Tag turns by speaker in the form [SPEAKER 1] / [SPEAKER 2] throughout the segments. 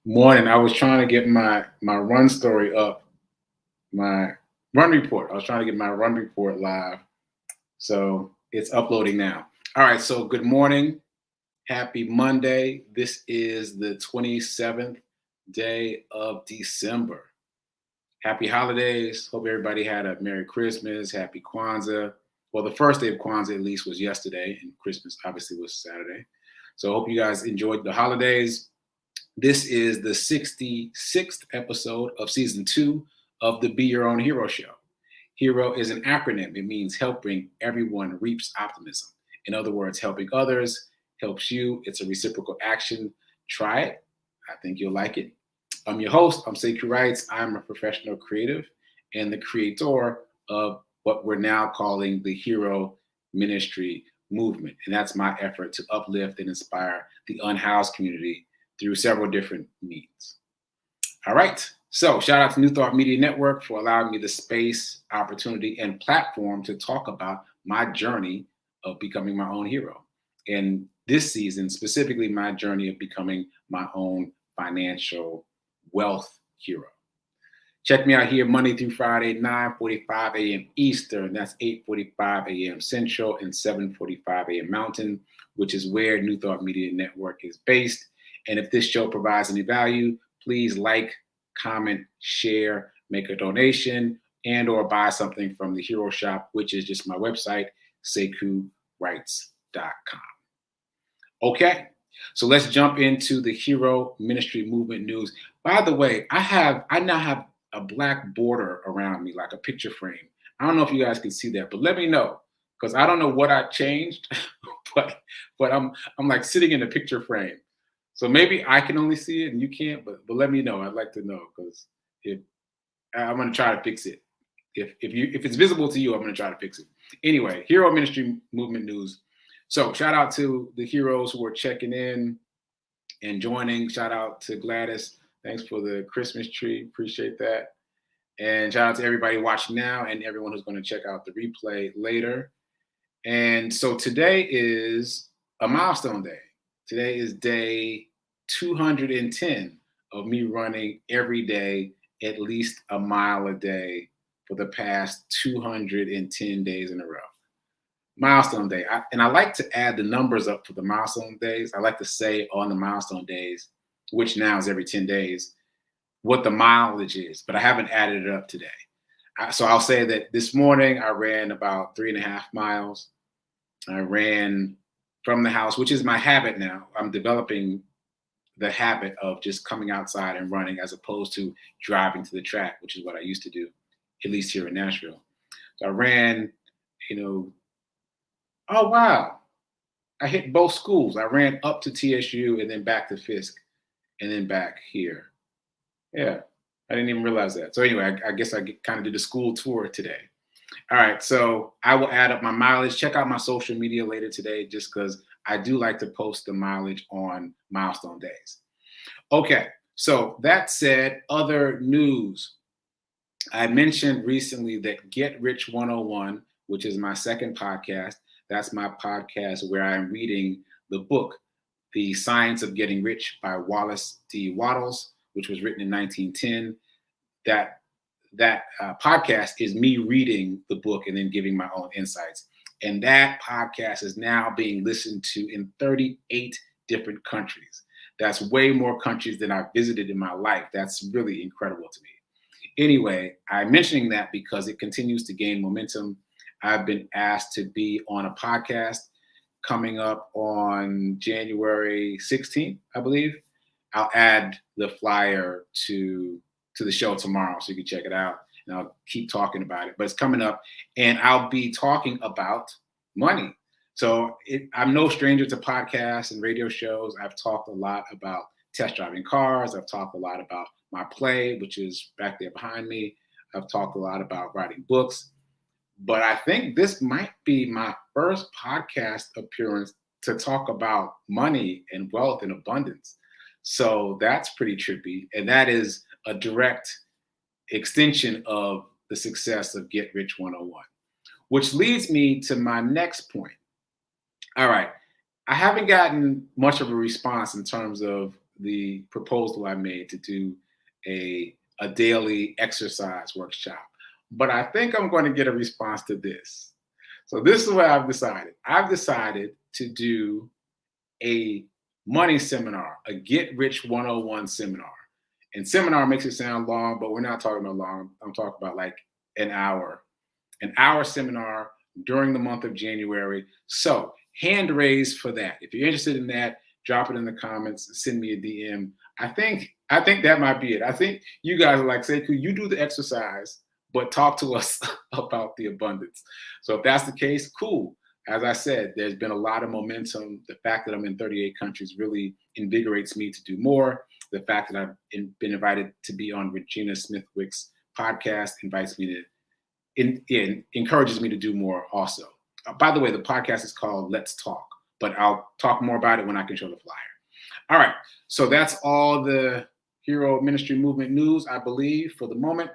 [SPEAKER 1] Morning. I was trying to get my run story up, my run report. I was trying to get my run report live, so it's uploading now. All right. So good morning. Happy Monday. This is the 27th day of December. Happy holidays. Hope everybody had a Merry Christmas. Happy Kwanzaa. Well, the first day of Kwanzaa at least was yesterday, and Christmas obviously was Saturday. So I hope you guys enjoyed the holidays. This is the 66th episode of season 2 of the Be Your Own Hero show. Hero is an acronym. It means helping everyone reaps optimism. In other words, helping others helps you. It's a reciprocal action. Try it. I think you'll like it. I'm your host. I'm sekouwrites. I'm a professional creative and the creator of what we're now calling the Hero Ministry movement. And that's my effort to uplift and inspire the unhoused community through several different means. All right. So shout out to New Thought Media Network for allowing me the space, opportunity, and platform to talk about my journey of becoming my own hero. And this season, specifically my journey of becoming my own financial wealth hero. Check me out here Monday through Friday, 9:45 a.m. Eastern. That's 8:45 a.m. Central and 7:45 a.m. Mountain, which is where New Thought Media Network is based. And if this show provides any value, please like, comment, share, make a donation, and or buy something from the Hero Shop, which is just my website, sekouwrites.com. Okay, so let's jump into the Hero Ministry Movement news. By the way, I now have a black border around me, like a picture frame. I don't know if you guys can see that, but let me know, because I don't know what I changed, but I'm like sitting in a picture frame. So maybe I can only see it and you can't, but let me know. I'd like to know, because if I'm gonna try to fix it. If it's visible to you, I'm gonna try to fix it. Anyway, Hero Ministry Movement news. So shout out to the heroes who are checking in and joining. Shout out to Gladys. Thanks for the Christmas tree. Appreciate that. And shout out to everybody watching now and everyone who's going to check out the replay later. And so today is a milestone day. Today is day 210 of me running every day, at least a mile a day for the past 210 days in a row. Milestone day. And I like to add the numbers up for the milestone days. I like to say on the milestone days, which now is every 10 days, what the mileage is, but I haven't added it up today. So I'll say that this morning I ran about 3.5 miles. I ran from the house, which is my habit now. I'm developing the habit of just coming outside and running as opposed to driving to the track, which is what I used to do, at least here in Nashville. So I ran, oh, wow. I hit both schools. I ran up to TSU and then back to Fisk and then back here. Yeah, I didn't even realize that. So anyway, I guess I kind of did a school tour today. All right, so I will add up my mileage. Check out my social media later today, just because I do like to post the mileage on milestone days. Okay, so that said, other news. I mentioned recently that Get Rich 101, which is my second podcast. That's my podcast where I'm reading the book, The Science of Getting Rich by Wallace D. Wattles, which was written in 1910. That podcast is me reading the book and then giving my own insights. And that podcast is now being listened to in 38 different countries. That's way more countries than I've visited in my life. That's really incredible to me. Anyway, I'm mentioning that because it continues to gain momentum. I've been asked to be on a podcast coming up on January 16th, I believe. I'll add the flyer to the show tomorrow so you can check it out, and I'll keep talking about it. But it's coming up, and I'll be talking about money. So I'm no stranger to podcasts and radio shows. I've talked a lot about test driving cars. I've talked a lot about my play, which is back there behind me. I've talked a lot about writing books. But I think this might be my first podcast appearance to talk about money and wealth and abundance. So that's pretty trippy. And that is a direct extension of the success of Get Rich 101, which leads me to my next point. All right. I haven't gotten much of a response in terms of the proposal I made to do a daily exercise workshop. But I think I'm going to get a response to this. So this is what I've decided. I've decided to do a money seminar, a Get Rich 101 seminar. And seminar makes it sound long, but we're not talking about long. I'm talking about like an hour seminar during the month of January. So hand raised for that. If you're interested in that, drop it in the comments, send me a DM. I think that might be it. I think you guys are like, Sekou, you do the exercise, but talk to us about the abundance. So if that's the case, cool. As I said, there's been a lot of momentum. The fact that I'm in 38 countries really invigorates me to do more. The fact that I've been invited to be on Regina Smithwick's podcast invites me to, encourages me to do more also. By the way, the podcast is called Let's Talk, but I'll talk more about it when I can show the flyer. All right, so that's all the Hero Ministry Movement news, I believe, for the moment.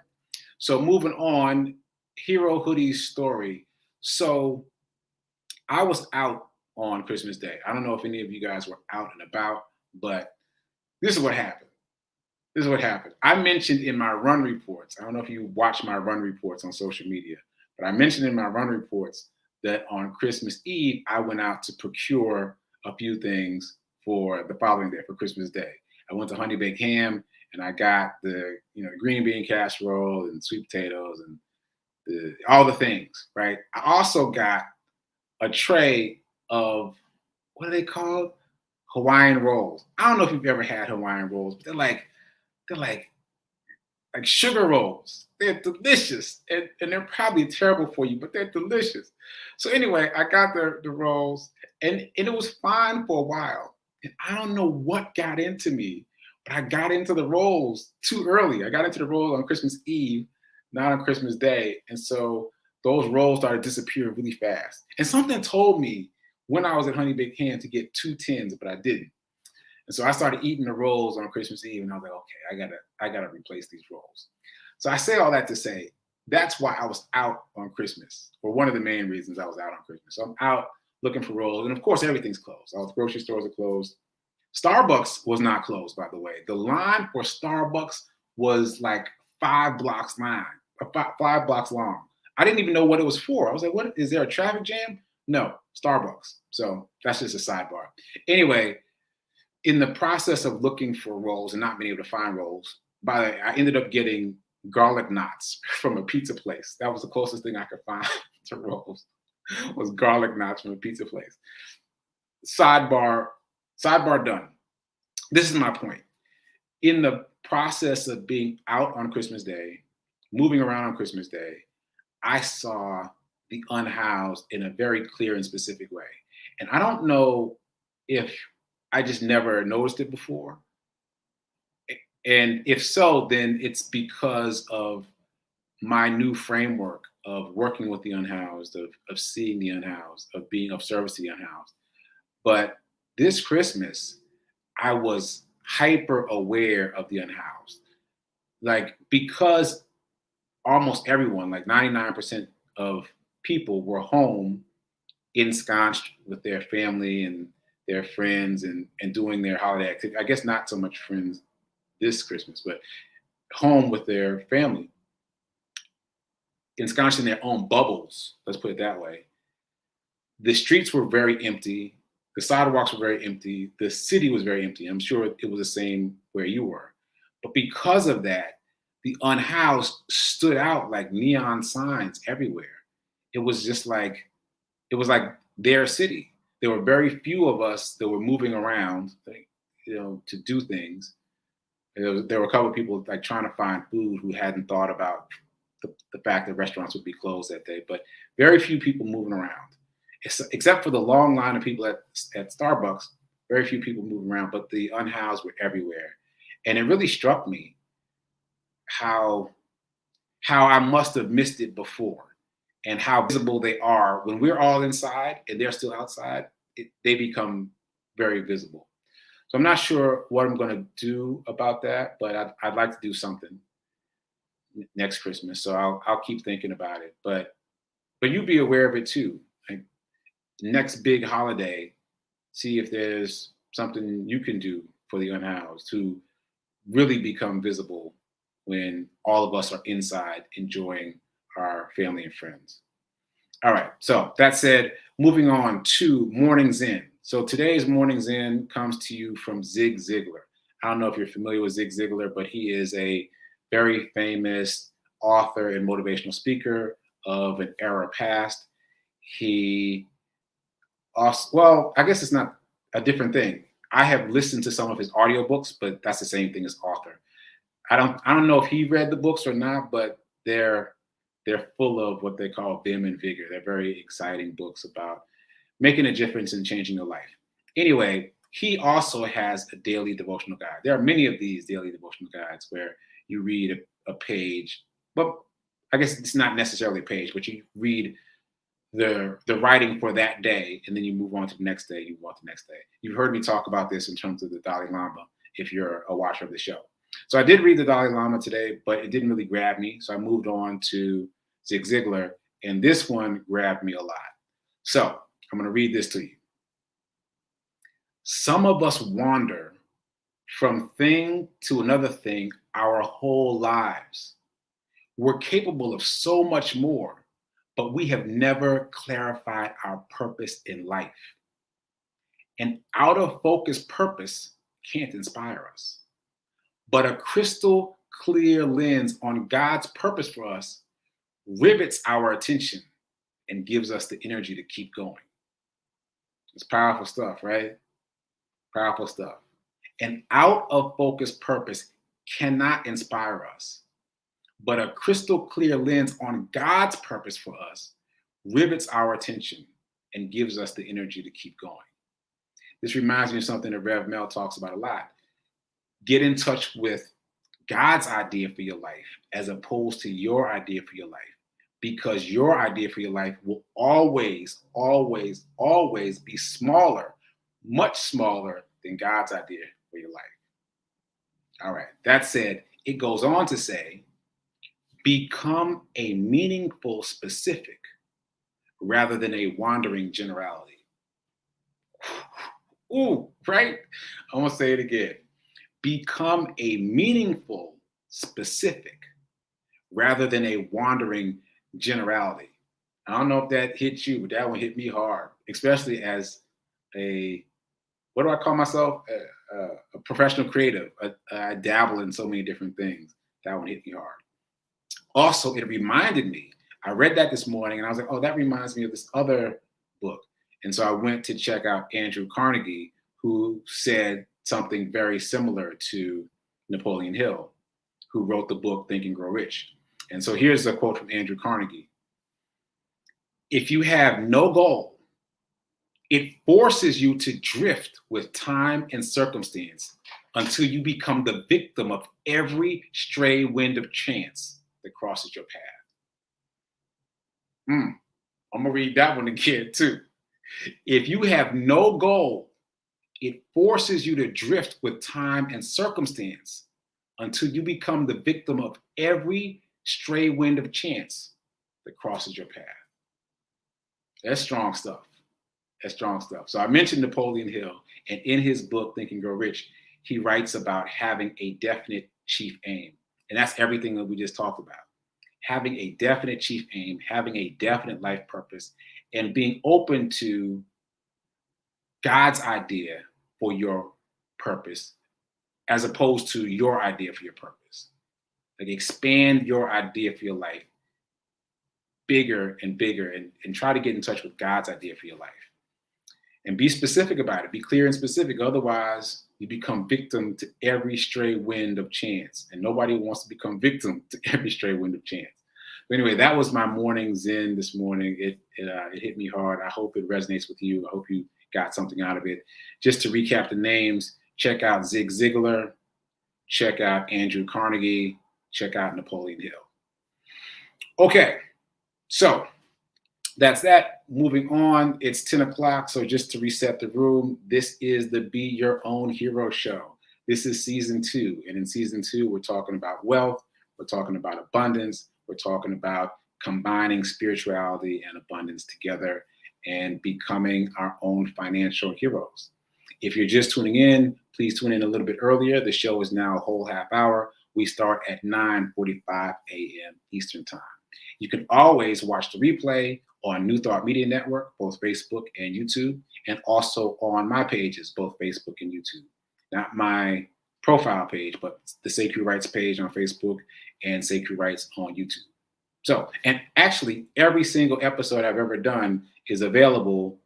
[SPEAKER 1] So moving on, Hero Hoodie's story. So I was out on Christmas Day. I don't know if any of you guys were out and about, but this is what happened. I mentioned in my run reports, I don't know if you watch my run reports on social media, but I mentioned in my run reports that on Christmas Eve, I went out to procure a few things for the following day, for Christmas Day. I went to Honey Baked Ham and I got the green bean casserole and sweet potatoes and all the things, right? I also got a tray of, what are they called? Hawaiian Rolls. I don't know if you've ever had Hawaiian Rolls, but they're like sugar rolls. They're delicious, and they're probably terrible for you, but they're delicious. So anyway, I got the rolls, and it was fine for a while. And I don't know what got into me, but I got into the rolls too early. I got into the rolls on Christmas Eve, not on Christmas Day. And so those rolls started disappearing really fast. And something told me when I was at Honey Baked Ham to get 2 tins, but I didn't. And so I started eating the rolls on Christmas Eve, and I was like, okay, I gotta replace these rolls. So I say all that to say that's why I was out on Christmas, or one of the main reasons I was out on Christmas. So I'm out looking for rolls, and of course everything's closed. All the grocery stores are closed. Starbucks was not closed, by the way. The line for Starbucks was like 5 blocks long. I didn't even know what it was for. I was like, what, is there a traffic jam? No, Starbucks. So that's just a sidebar. Anyway, in the process of looking for rolls and not being able to find rolls, I ended up getting garlic knots from a pizza place. That was the closest thing I could find to rolls, was garlic knots from a pizza place. Sidebar done. This is my point. In the process of being out on Christmas Day, moving around on Christmas Day, I saw the Unhoused in a very clear and specific way. And I don't know if I just never noticed it before. And if so, then it's because of my new framework of working with the Unhoused, of seeing the Unhoused, of being of service to the Unhoused. But this Christmas, I was hyper aware of the Unhoused. Like, because almost everyone, like 99% of people, were home, ensconced with their family and their friends and doing their holiday activity. I guess not so much friends this Christmas, but home with their family, ensconced in their own bubbles, let's put it that way. The streets were very empty. The sidewalks were very empty. The city was very empty. I'm sure it was the same where you were. But because of that, the Unhoused stood out like neon signs everywhere. It was like their city. There were very few of us that were moving around, to do things. There were a couple of people like trying to find food who hadn't thought about the fact that restaurants would be closed that day, but very few people moving around, except for the long line of people at Starbucks. Very few people moving around, but the Unhoused were everywhere. And it really struck me how I must have missed it before, and how visible they are when we're all inside and they're still outside. They become very visible. So I'm not sure what I'm going to do about that, but I'd like to do something next Christmas. So I'll keep thinking about it. But you be aware of it too. Like, next big holiday, see if there's something you can do for the unhoused to really become visible when all of us are inside enjoying our family and friends. All right. So that said, moving on to Morning Zen. So today's Morning Zen comes to you from Zig Ziglar. I don't know if you're familiar with Zig Ziglar, but he is a very famous author and motivational speaker of an era past. He also, well, I guess it's not a different thing. I have listened to some of his audiobooks, but that's the same thing as author. I don't know if he read the books or not, but they're full of what they call vim and vigor. They're very exciting books about making a difference and changing your life. Anyway, he also has a daily devotional guide. There are many of these daily devotional guides where you read a page, but I guess it's not necessarily a page, but you read the writing for that day, and then you move on to the next day, you move on to the next day. You've heard me talk about this in terms of the Dalai Lama, if you're a watcher of the show. So I did read the Dalai Lama today, but it didn't really grab me. So I moved on to Zig Ziglar, and this one grabbed me a lot. So I'm going to read this to you. Some of us wander from thing to another thing our whole lives. We're capable of so much more, but we have never clarified our purpose in life. An out of focus purpose can't inspire us, but a crystal clear lens on God's purpose for us rivets our attention and gives us the energy to keep going. It's powerful stuff, right? Powerful stuff. An out of focus purpose cannot inspire us, but a crystal clear lens on God's purpose for us rivets our attention and gives us the energy to keep going. This reminds me of something that Rev Mel talks about a lot. Get in touch with God's idea for your life as opposed to your idea for your life, because your idea for your life will always, always, always be smaller, much smaller than God's idea for your life. All right. That said, it goes on to say, become a meaningful specific rather than a wandering generality. Ooh, right? I'm going to say it again. Become a meaningful specific rather than a wandering generality. I don't know if that hit you, but that one hit me hard, especially as what do I call myself? A professional creative. I dabble in so many different things. That one hit me hard. Also, it reminded me, I read that this morning and I was like, oh, that reminds me of this other book. And so I went to check out Andrew Carnegie, who said something very similar to Napoleon Hill, who wrote the book Think and Grow Rich. And so here's a quote from Andrew Carnegie. If you have no goal, it forces you to drift with time and circumstance until you become the victim of every stray wind of chance that crosses your path. I'm going to read that one again too. If you have no goal, it forces you to drift with time and circumstance until you become the victim of every stray wind of chance that crosses your path. That's strong stuff. That's strong stuff. So I mentioned Napoleon Hill, and in his book, Think and Grow Rich, he writes about having a definite chief aim. And that's everything that we just talked about. Having a definite chief aim, having a definite life purpose, and being open to God's idea for your purpose as opposed to your idea for your purpose. Like expand your idea for your life bigger and bigger, and try to get in touch with God's idea for your life. And be specific about it. Be clear and specific. Otherwise, you become victim to every stray wind of chance. And nobody wants to become victim to every stray wind of chance. But anyway, that was my morning Zen this morning. It hit me hard. I hope it resonates with you. I hope you got something out of it. Just to recap the names, check out Zig Ziglar, check out Andrew Carnegie, check out Napoleon Hill. Okay, so that's that. Moving on, it's 10 o'clock. So just to reset the room, this is the Be Your Own Hero show. This is season 2. And in season 2, we're talking about wealth. We're talking about abundance. We're talking about combining spirituality and abundance together and becoming our own financial heroes. If you're just tuning in, please tune in a little bit earlier. The show is now a whole half hour. We start at 9:45 a.m. Eastern Time. You can always watch the replay on New Thought Media Network, both Facebook and YouTube, and also on my pages, both Facebook and YouTube. Not my profile page, but the sekouwrites page on Facebook and sekouwrites on YouTube. So, and actually, every single episode I've ever done is available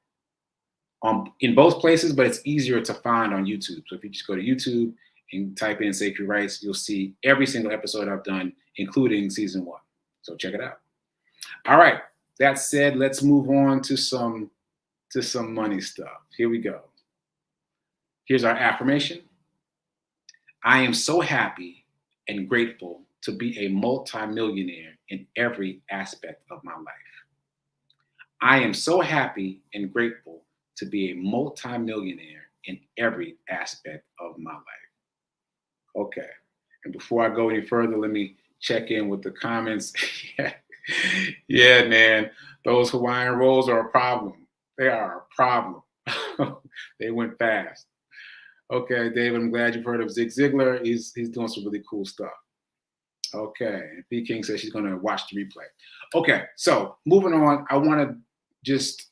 [SPEAKER 1] in both places, but it's easier to find on YouTube. So if you just go to YouTube and type in sekouwrites, you'll see every single episode I've done, including season 1. So check it out. All right. That said, let's move on to some money stuff. Here we go. Here's our affirmation. I am so happy and grateful to be a multimillionaire in every aspect of my life. I am so happy and grateful to be a multimillionaire in every aspect of my life. Okay. And before I go any further, let me check in with the comments. Yeah, man, those Hawaiian Rolls are a problem. They are a problem. They went fast. Okay, David, I'm glad you've heard of Zig Ziglar. He's doing some really cool stuff. Okay, and B King says she's going to watch the replay. Okay, so moving on, I want to just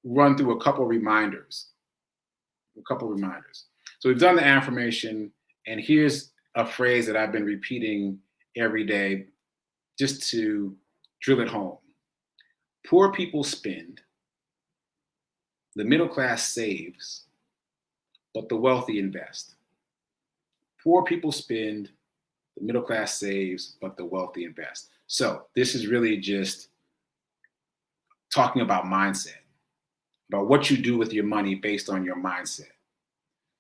[SPEAKER 1] run through a couple reminders. So we've done the affirmation, and here's a phrase that I've been repeating every day just to drill it home. Poor people spend, the middle class saves, but the wealthy invest. Poor people spend, the middle class saves, but the wealthy invest. So this is really just talking about mindset, about what you do with your money based on your mindset.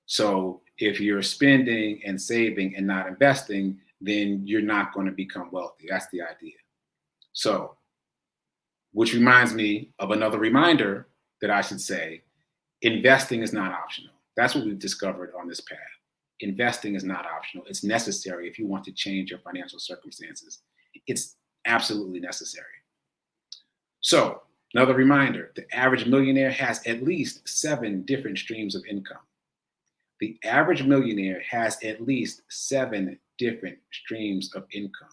[SPEAKER 1] So if you're spending and saving and not investing, then you're not going to become wealthy. That's the idea. So, which reminds me of another reminder that I should say, investing is not optional. That's what we've discovered on this path. Investing is not optional. It's necessary if you want to change your financial circumstances. It's absolutely necessary. So, another reminder, the average millionaire has at least 7 different streams of income. The average millionaire has at least 7 different streams of income.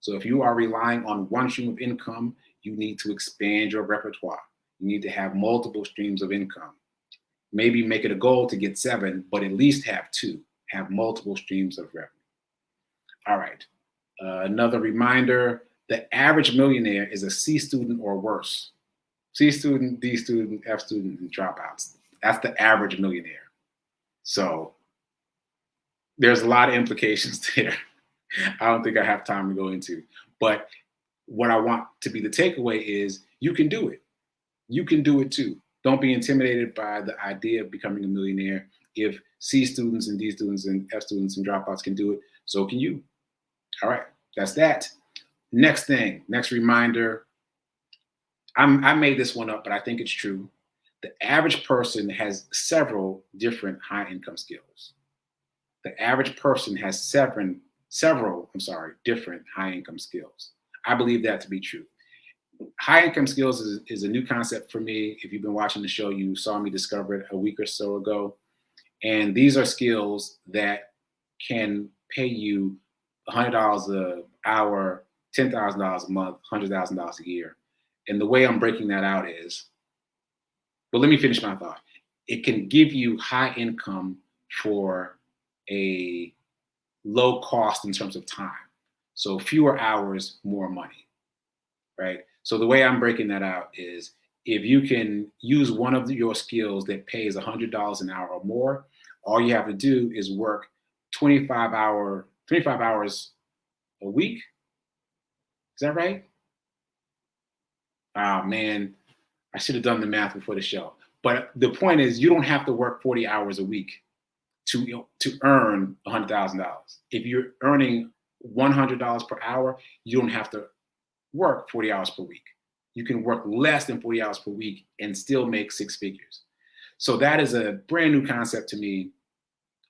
[SPEAKER 1] So if you are relying on one stream of income, you need to expand your repertoire. You need to have multiple streams of income. Maybe make it a goal to get 7, but at least have 2. Have multiple streams of revenue. All right. Another reminder, the average millionaire is a C student or worse. C student, D student, F student, and dropouts. That's the average millionaire. So there's a lot of implications there. I don't think I have time to go into. But what I want to be the takeaway is you can do it. You can do it too. Don't be intimidated by the idea of becoming a millionaire. If C students and D students and F students and dropouts can do it, so can you. All right, that's that. Next thing, next reminder. I made this one up, but I think it's true. The average person has several different high income skills. The average person has several different high income skills. I believe that to be true. High income skills is a new concept for me. If you've been watching the show, you saw me discover it a week or so ago. And these are skills that can pay you $100 an hour, $10,000 a month, $100,000 a year. And the way I'm breaking that out is, but let me finish my thought. It can give you high income for a low cost in terms of time. So fewer hours, more money, right? So the way I'm breaking that out is if you can use one of your skills that pays $100 an hour or more, all you have to do is work 25 hours a week. Is that right? Oh man, I should have done the math before the show. But the point is you don't have to work 40 hours a week to earn $100,000. If you're earning $100 per hour, you don't have to work 40 hours per week. You can work less than 40 hours per week and still make 6 figures. So that is a brand new concept to me.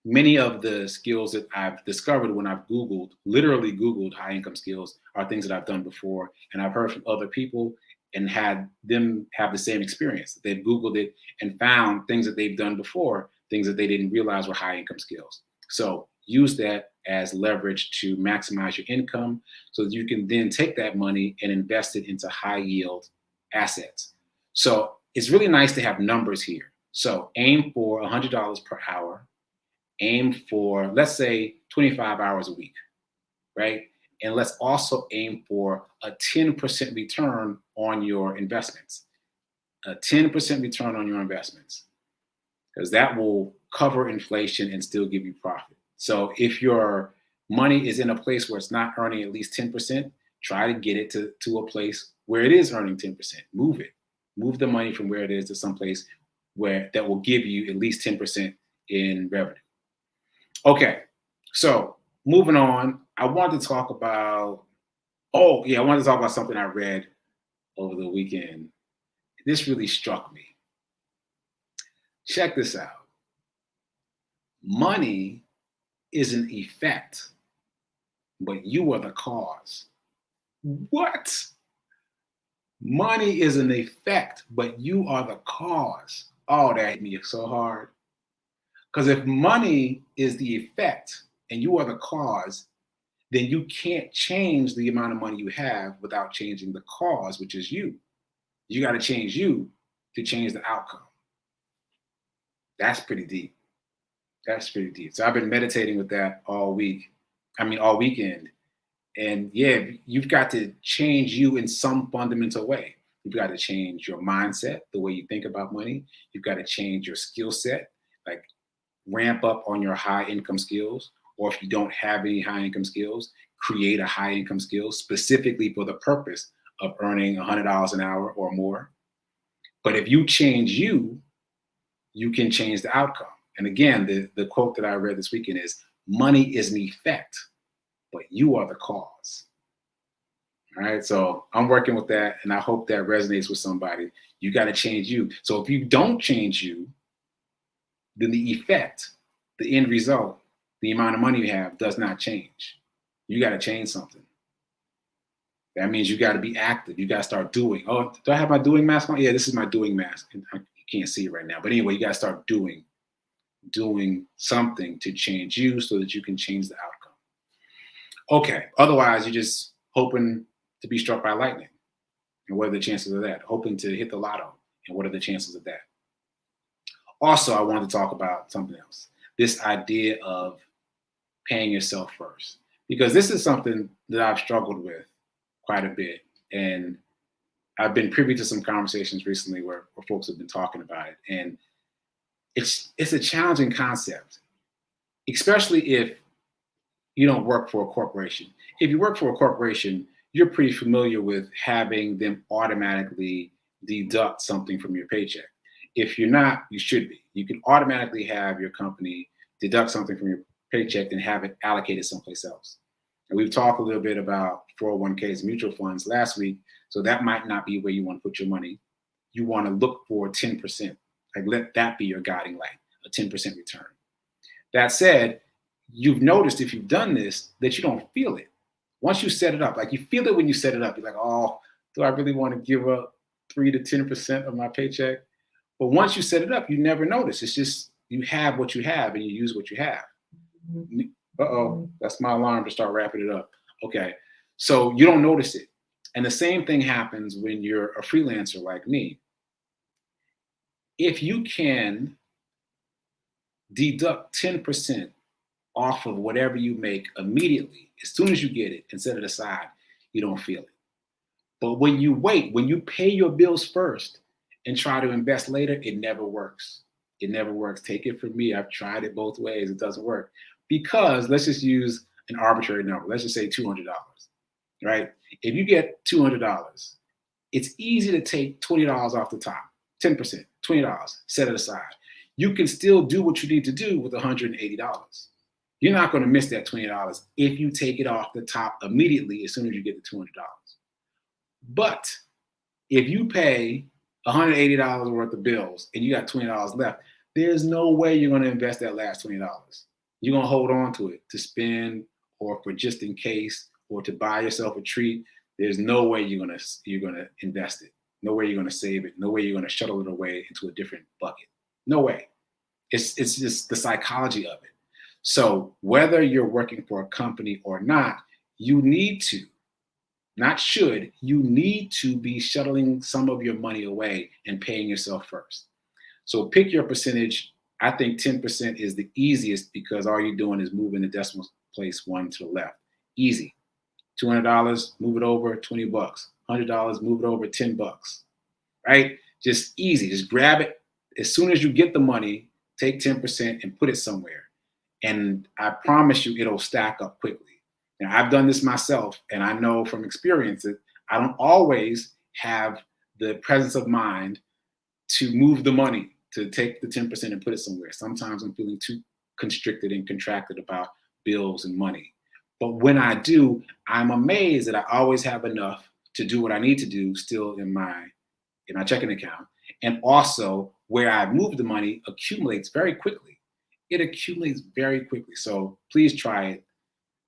[SPEAKER 1] Many of the skills that I've discovered when I've literally Googled high income skills are things that I've done before. And I've heard from other people and had them have the same experience. They've Googled it and found things that they've done before things that they didn't realize were high income skills. So use that as leverage to maximize your income so that you can then take that money and invest it into high yield assets. So it's really nice to have numbers here. So aim for $100 per hour, aim for, let's say, 25 hours a week, right? And let's also aim for a 10% return on your investments, a 10% return on your investments, because that will cover inflation and still give you profit. So if your money is in a place where it's not earning at least 10%, try to get it to a place where it is earning 10%. Move it. Move the money from where it is to someplace where that will give you at least 10% in revenue. Okay, so moving on, I wanted to talk about, something I read over the weekend. This really struck me. Check this out. Money is an effect, but you are the cause. What? Money is an effect, but you are the cause. Oh, that hit me so hard. Because if money is the effect and you are the cause, then you can't change the amount of money you have without changing the cause, which is you. You got to change you to change the outcome. That's pretty deep. That's pretty deep. So I've been meditating with that all weekend. And yeah, you've got to change you in some fundamental way. You've got to change your mindset, the way you think about money. You've got to change your skill set, like ramp up on your high income skills. Or if you don't have any high income skills, create a high income skill specifically for the purpose of earning $100 an hour or more. But if you change you, you can change the outcome. And again, the quote that I read this weekend is, money is an effect, but you are the cause. All right, so I'm working with that, and I hope that resonates with somebody. You got to change you. So if you don't change you, then the effect, the end result, the amount of money you have does not change. You got to change something. That means you got to be active. You got to start doing. Oh, do I have my doing mask on? Yeah, this is my doing mask. You can't see it right now. But anyway, you got to start doing something to change you so that you can change the outcome. Okay, otherwise you're just hoping to be struck by lightning. And what are the chances of that? Hoping to hit the lotto. And what are the chances of that? Also, I wanted to talk about something else. This idea of paying yourself first. Because this is something that I've struggled with quite a bit. And I've been privy to some conversations recently where folks have been talking about it. And it's a challenging concept, especially if you don't work for a corporation. If you work for a corporation, you're pretty familiar with having them automatically deduct something from your paycheck. If you're not, you should be. You can automatically have your company deduct something from your paycheck and have it allocated someplace else. And we've talked a little bit about 401ks, mutual funds last week. So that might not be where you want to put your money. You want to look for 10%. Like, let that be your guiding light, a 10% return. That said, you've noticed if you've done this that you don't feel it. Once you set it up, like you feel it when you set it up, you're like, oh, do I really want to give up 3 to 10% of my paycheck? But once you set it up, you never notice. It's just you have what you have and you use what you have. Uh-oh, that's my alarm to start wrapping it up. Okay, so you don't notice it. And the same thing happens when you're a freelancer like me. If you can deduct 10% off of whatever you make immediately, as soon as you get it and set it aside, you don't feel it. But when you wait, when you pay your bills first and try to invest later, it never works. It never works. Take it from me. I've tried it both ways. It doesn't work. Because let's just use an arbitrary number. Let's just say $200, right? If you get $200, it's easy to take $20 off the top, 10%, $20, set it aside. You can still do what you need to do with $180. You're not going to miss that $20 if you take it off the top immediately as soon as you get the $200. But if you pay $180 worth of bills and you got $20 left, there's no way you're going to invest that last $20. You're going to hold on to it to spend or for just in case or to buy yourself a treat. There's no way you're going to invest it. No way you're going to save it. No way you're going to shuttle it away into a different bucket. No way. It's just the psychology of it. So whether you're working for a company or not, you need to, not should, you need to be shuttling some of your money away and paying yourself first. So pick your percentage. I think 10% is the easiest because all you're doing is moving the decimal place one to the left. Easy. $200, move it over, 20 bucks. $100, move it over, 10 bucks. Right? Just easy. Just grab it. As soon as you get the money, take 10% and put it somewhere. And I promise you, it'll stack up quickly. Now, I've done this myself, and I know from experience that I don't always have the presence of mind to move the money, to take the 10% and put it somewhere. Sometimes I'm feeling too constricted and contracted about bills and money. But when I do, I'm amazed that I always have enough to do what I need to do still in my checking account. And also where I move the money accumulates very quickly. It accumulates very quickly. So please try it.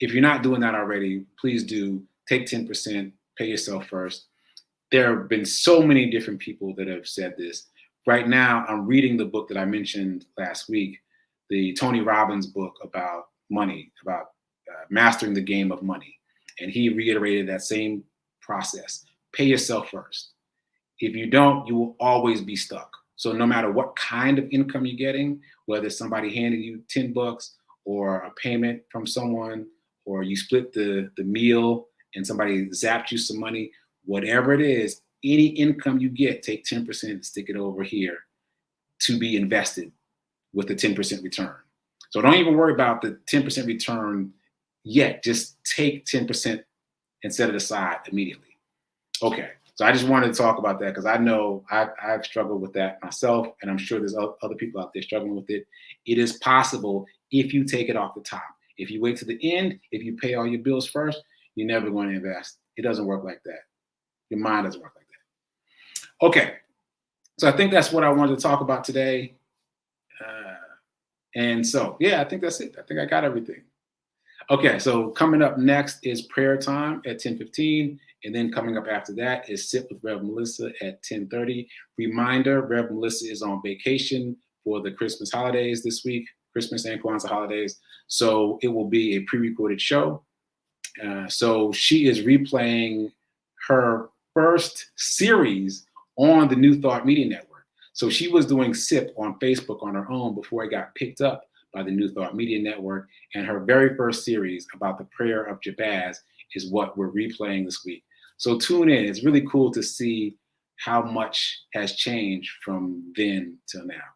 [SPEAKER 1] If you're not doing that already, please do. Take 10%, pay yourself first. There have been so many different people that have said this. Right now, I'm reading the book that I mentioned last week, the Tony Robbins book about money, about mastering the game of money. And he reiterated that same process. Pay yourself first. If you don't, you will always be stuck. So no matter what kind of income you're getting, whether somebody handed you 10 bucks or a payment from someone, or you split the meal and somebody zapped you some money, whatever it is, any income you get, take 10% and stick it over here to be invested with the 10% return. So don't even worry about the 10% return yet. Just take 10% and set it aside immediately. Okay. So I just wanted to talk about that because I know I've struggled with that myself, and I'm sure there's other people out there struggling with it. It is possible if you take it off the top. If you wait to the end, if you pay all your bills first, you're never going to invest. It doesn't work like that. Your mind doesn't work like that. Okay. So I think that's what I wanted to talk about today. And so, yeah, I think that's it. I think I got everything. Okay, so coming up next is prayer time at 10:15. And then coming up after that is Sit with Rev Melissa at 10:30. Reminder, Rev Melissa is on vacation for the Christmas holidays this week, Christmas and Kwanzaa holidays. So it will be a pre-recorded show. So she is replaying her first series on the New Thought Media Network. So she was doing SIP on Facebook on her own before it got picked up by the New Thought Media Network. And her very first series about the prayer of Jabez is what we're replaying this week. So tune in. It's really cool to see how much has changed from then till now.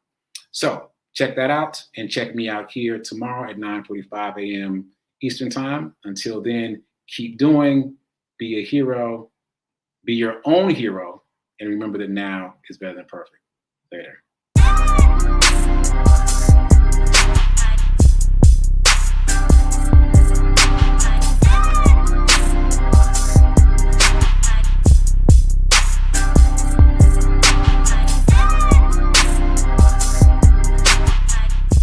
[SPEAKER 1] So check that out and check me out here tomorrow at 9:45 a.m. Eastern Time. Until then, keep doing, be a hero, be your own hero, and remember that now is better than perfect. Later.